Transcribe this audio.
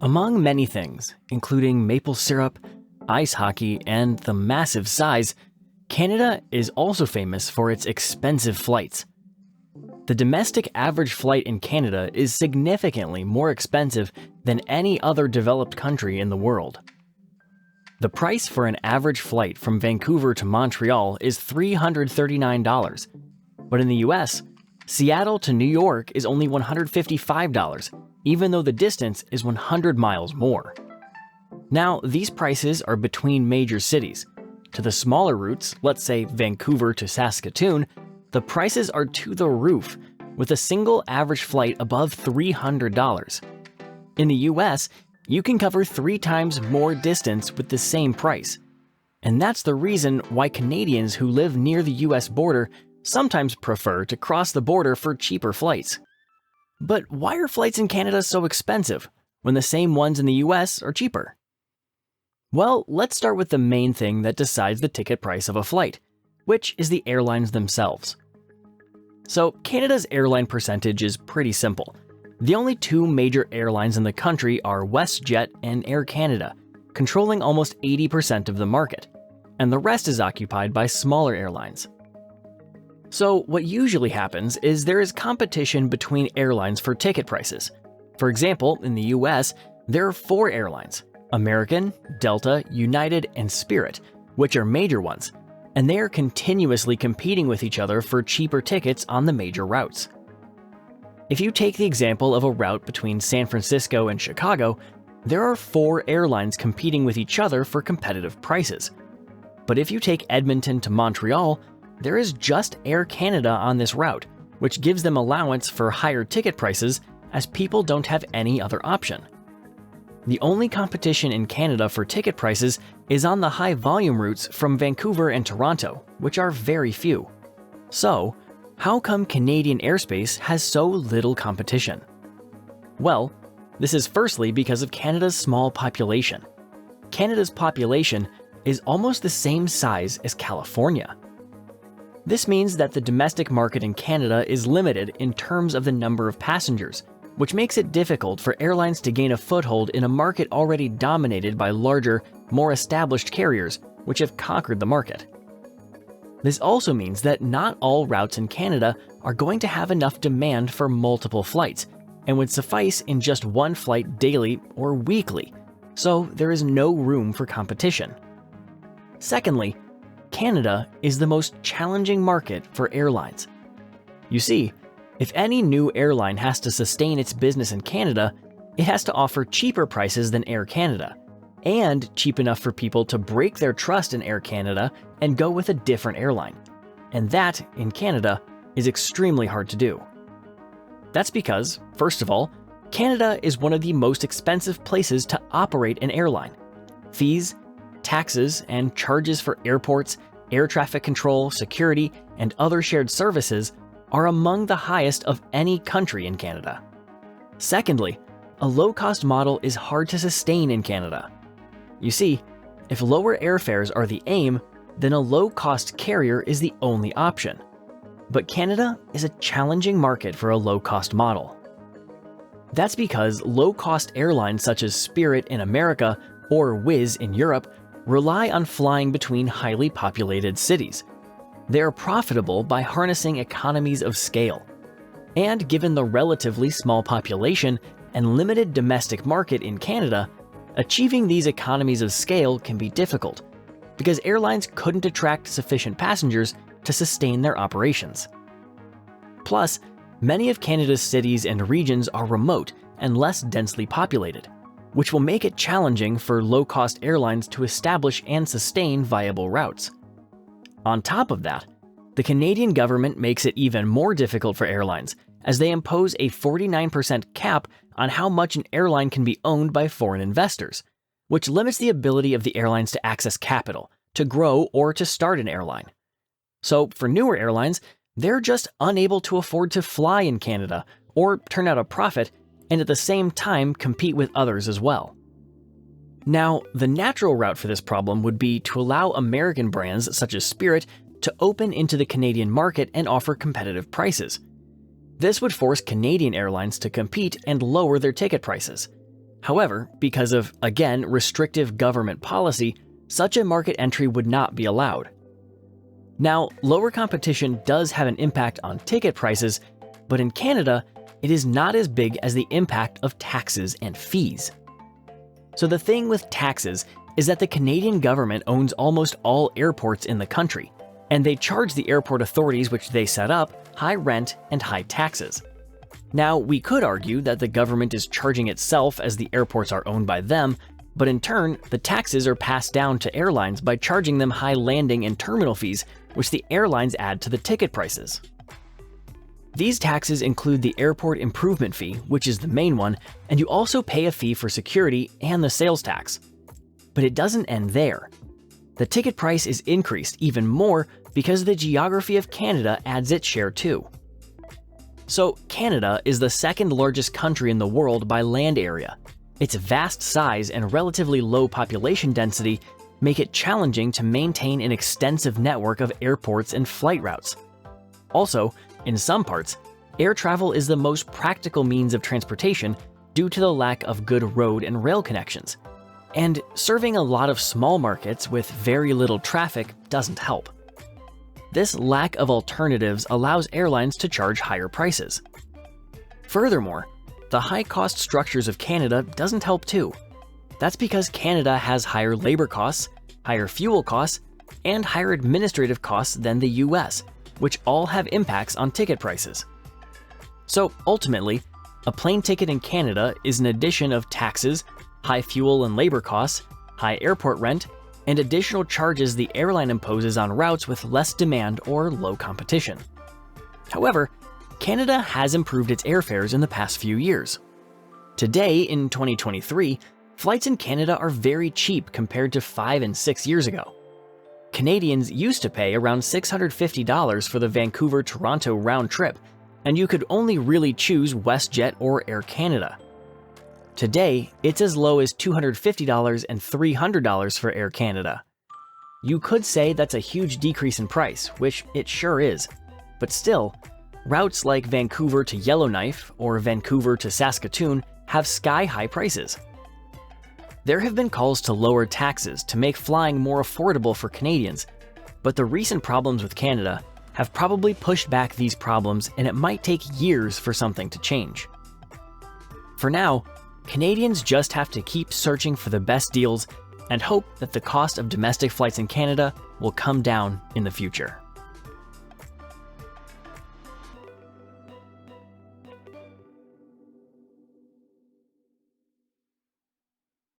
Among many things, including maple syrup, ice hockey, and the massive size, Canada is also famous for its expensive flights. The domestic average flight in Canada is significantly more expensive than any other developed country in the world. The price for an average flight from Vancouver to Montreal is $339, but in the US, Seattle to New York is only $155, even though the distance is 100 miles more. Now, these prices are between major cities. To the smaller routes, let's say Vancouver to Saskatoon, the prices are to the roof, with a single average flight above $300. In the US, you can cover 3 times more distance with the same price. And that's the reason why Canadians who live near the US border sometimes prefer to cross the border for cheaper flights. But why are flights in Canada so expensive, when the same ones in the US are cheaper? Well, let's start with the main thing that decides the ticket price of a flight, which is the airlines themselves. So Canada's airline percentage is pretty simple. The only 2 major airlines in the country are WestJet and Air Canada, controlling almost 80% of the market, and the rest is occupied by smaller airlines. So what usually happens is there is competition between airlines for ticket prices. For example, in the US, there are 4 airlines: American, Delta, United, and Spirit, which are major ones, and they are continuously competing with each other for cheaper tickets on the major routes. If you take the example of a route between San Francisco and Chicago, there are 4 airlines competing with each other for competitive prices. But if you take Edmonton to Montreal, there is just Air Canada on this route, which gives them allowance for higher ticket prices as people don't have any other option. The only competition in Canada for ticket prices is on the high-volume routes from Vancouver and Toronto, which are very few. So, how come Canadian airspace has so little competition? Well, this is firstly because of Canada's small population. Canada's population is almost the same size as California. This means that the domestic market in Canada is limited in terms of the number of passengers, which makes it difficult for airlines to gain a foothold in a market already dominated by larger, more established carriers, which have conquered the market. This also means that not all routes in Canada are going to have enough demand for multiple flights, and would suffice in just one flight daily or weekly, so there is no room for competition. Secondly, Canada is the most challenging market for airlines. You see, if any new airline has to sustain its business in Canada, it has to offer cheaper prices than Air Canada, and cheap enough for people to break their trust in Air Canada and go with a different airline. And that, in Canada, is extremely hard to do. That's because, first of all, Canada is one of the most expensive places to operate an airline. Fees, taxes, and charges for airports, air traffic control, security, and other shared services are among the highest of any country in Canada. Secondly, a low-cost model is hard to sustain in Canada. You see, if lower airfares are the aim, then a low-cost carrier is the only option. But Canada is a challenging market for a low-cost model. That's because low-cost airlines such as Spirit in America or Wizz in Europe rely on flying between highly populated cities. They are profitable by harnessing economies of scale. And given the relatively small population and limited domestic market in Canada, achieving these economies of scale can be difficult, because airlines couldn't attract sufficient passengers to sustain their operations. Plus, many of Canada's cities and regions are remote and less densely populated, which will make it challenging for low-cost airlines to establish and sustain viable routes. On top of that, the Canadian government makes it even more difficult for airlines, as they impose a 49% cap on how much an airline can be owned by foreign investors, which limits the ability of the airlines to access capital, to grow, or to start an airline. So for newer airlines, they're just unable to afford to fly in Canada or turn out a profit, and at the same time compete with others as well. Now, the natural route for this problem would be to allow American brands such as Spirit to open into the Canadian market and offer competitive prices. This would force Canadian airlines to compete and lower their ticket prices. However, because of, again, restrictive government policy, such a market entry would not be allowed. Now, lower competition does have an impact on ticket prices, but in Canada, it is not as big as the impact of taxes and fees. So the thing with taxes is that the Canadian government owns almost all airports in the country, and they charge the airport authorities which they set up high rent and high taxes. Now, we could argue that the government is charging itself as the airports are owned by them, but in turn, the taxes are passed down to airlines by charging them high landing and terminal fees, which the airlines add to the ticket prices. These taxes include the airport improvement fee, which is the main one, and you also pay a fee for security and the sales tax. But it doesn't end there. The ticket price is increased even more because the geography of Canada adds its share too. So Canada is the second largest country in the world by land area. Its vast size and relatively low population density make it challenging to maintain an extensive network of airports and flight routes. Also, in some parts, air travel is the most practical means of transportation due to the lack of good road and rail connections. And serving a lot of small markets with very little traffic doesn't help. This lack of alternatives allows airlines to charge higher prices. Furthermore, the high-cost structures of Canada doesn't help too. That's because Canada has higher labor costs, higher fuel costs, and higher administrative costs than the US, which all have impacts on ticket prices. So ultimately, a plane ticket in Canada is an addition of taxes, high fuel and labor costs, high airport rent, and additional charges the airline imposes on routes with less demand or low competition. However, Canada has improved its airfares in the past few years. Today, in 2023, flights in Canada are very cheap compared to 5 and 6 years ago. Canadians used to pay around $650 for the Vancouver-Toronto round trip, and you could only really choose WestJet or Air Canada. Today, it's as low as $250 and $300 for Air Canada. You could say that's a huge decrease in price, which it sure is, but still, routes like Vancouver to Yellowknife or Vancouver to Saskatoon have sky-high prices. There have been calls to lower taxes to make flying more affordable for Canadians, but the recent problems with Canada have probably pushed back these problems, and it might take years for something to change. For now, Canadians just have to keep searching for the best deals and hope that the cost of domestic flights in Canada will come down in the future.